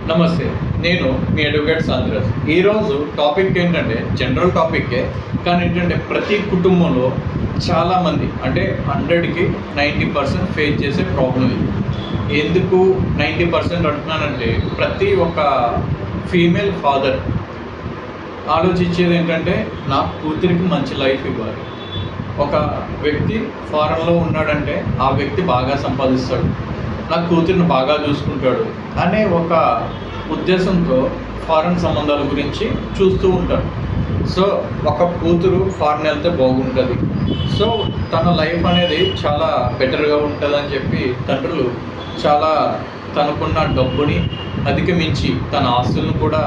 నమస్తే, నేను మీ అడ్వకేట్ సాంద్రస్. ఈరోజు టాపిక్ ఏంటంటే జనరల్ టాపిక్కే, కానీ ఏంటంటే ప్రతి కుటుంబంలో చాలామంది అంటే 100కి 90% ఫేస్ చేసే ప్రాబ్లం ఇది. ఎందుకు 90% అంటున్నానంటే, ప్రతి ఒక్క ఫీమేల్ ఫాదర్ ఆలోచించేది ఏంటంటే నా కూతురికి మంచి లైఫ్ ఇవ్వాలి. ఒక వ్యక్తి ఫారెన్లో ఉన్నాడంటే ఆ వ్యక్తి బాగా సంపాదిస్తాడు, నా కూతురిని బాగా చూసుకుంటాడు అనే ఒక ఉద్దేశంతో ఫారెన్ సంబంధాల గురించి చూస్తూ ఉంటారు. సో ఒక కూతురు ఫారెన్ వెళ్తే బాగుంటుంది, సో తన లైఫ్ అనేది చాలా బెటర్గా ఉంటుందని చెప్పి తండ్రులు చాలా తనకున్న డబ్బుని అధిగమించి తన ఆస్తులను కూడా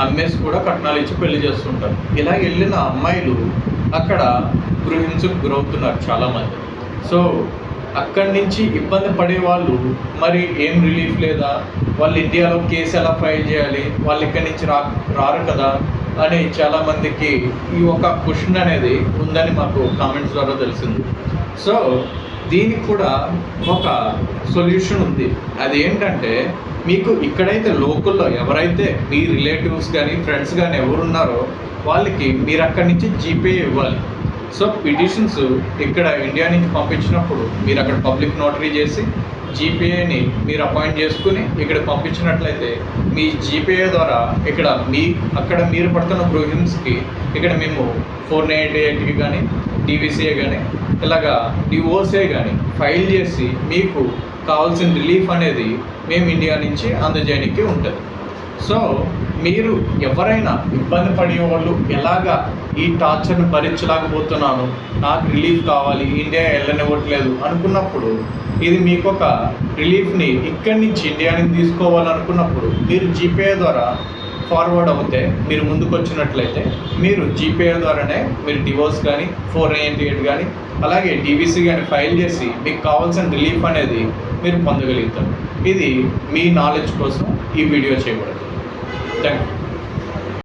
అమ్మేసి కూడా కట్నాలు ఇచ్చి పెళ్లి చేస్తుంటారు. ఇలా వెళ్ళిన అమ్మాయిలు అక్కడ గృహించుకు గురవుతున్నారు చాలామంది. సో అక్కడి నుంచి ఇబ్బంది పడే వాళ్ళు మరి ఏం రిలీఫ్ లేదా, వాళ్ళు ఇండియాలో కేసు ఎలా ఫైల్ చేయాలి, వాళ్ళు ఇక్కడి నుంచి రారు కదా అని చాలామందికి ఈ ఒక క్వశ్చన్ అనేది ఉందని మాకు కామెంట్స్ ద్వారా తెలిసింది. సో దీనికి కూడా ఒక సొల్యూషన్ ఉంది. అది ఏంటంటే, మీకు ఇక్కడైతే లోకల్లో ఎవరైతే మీ రిలేటివ్స్ కానీ ఫ్రెండ్స్ కానీ ఎవరున్నారో వాళ్ళకి మీరు అక్కడి నుంచి జీపే ఇవ్వాలి. సో పిటిషన్స్ ఇక్కడ ఇండియా నుంచి పంపించినప్పుడు మీరు అక్కడ పబ్లిక్ నోటరీ చేసి జీపీఏని మీరు అపాయింట్ చేసుకుని ఇక్కడ పంపించినట్లయితే మీ జీపీఏ ద్వారా అక్కడ మీరు పడుతున్న గృహిణికి ఇక్కడ మేము 498కి కానీ డీవీసీఏ కానీ ఇలాగా డివోర్సే కానీ ఫైల్ చేసి మీకు కావాల్సిన రిలీఫ్ అనేది మేము ఇండియా నుంచి అందజేయడానికి ఉంటుంది. సో మీరు ఎవరైనా ఇబ్బంది పడే వాళ్ళు ఎలాగా ఈ టార్చర్ని భరించలేకపోతున్నాను, నాకు రిలీఫ్ కావాలి, ఇండియా వెళ్ళనివ్వట్లేదు అనుకున్నప్పుడు ఇది మీకు ఒక రిలీఫ్ని ఇక్కడి నుంచి ఇండియా నుంచి తీసుకోవాలనుకున్నప్పుడు మీరు జీపీఐ ద్వారా ఫార్వర్డ్ అవుతే మీరు ముందుకు వచ్చినట్లయితే మీరు జీపీఐ ద్వారానే మీరు డివోర్స్ కానీ 498 కానీ అలాగే డీవీసీ కానీ ఫైల్ చేసి మీకు కావాల్సిన రిలీఫ్ అనేది మీరు పొందగలుగుతారు. ఇది మీ నాలెడ్జ్ కోసం ఈ వీడియో చేయబడింది. Thank you.